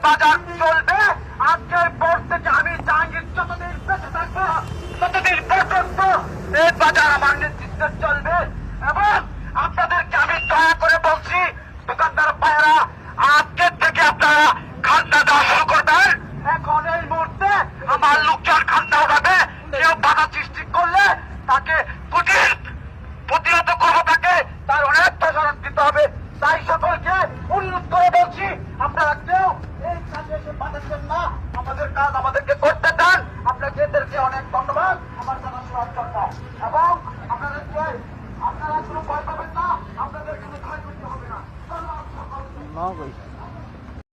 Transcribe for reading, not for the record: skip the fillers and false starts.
বাজার চলবে। আজকের পর থেকে আমি জাহাঙ্গীর যতদিন বেঁচে থাকবো ততদিন পর্যন্ত এই বাজার আমার নেতৃত্বে চলবে। এবং আপনাদেরকে আমি দয়া করে বলছি, দোকানদার ভাইয়েরা, আজকের থেকে আপনারা খান্না দেওয়া শুরু করবেন। এখন এই মুহূর্তে আমার লোকজন খান্না উঠাবে, কেউ বাধা সৃষ্টি করলে তাকে কঠিন প্রতিহত করবো, তার অনেক প্রসারণ দিতে হবে। তাই সকলকে অনুরোধ করে বলছি, আপনারা কেউ এই কাজে এসে বাধাচ্ছেন না। আমাদের কাজ আমাদেরকে করতে দেন। আপনাকে এদেরকে অনেক ধন্যবাদ। আমার জানা শোনার জন্য। এবং আপনাদেরকে আপনারা কোনো ভয় পাবেন না, আপনাদের কোনো ক্ষয়ক্ষতি হবে না। ধন্যবাদ সকলকে।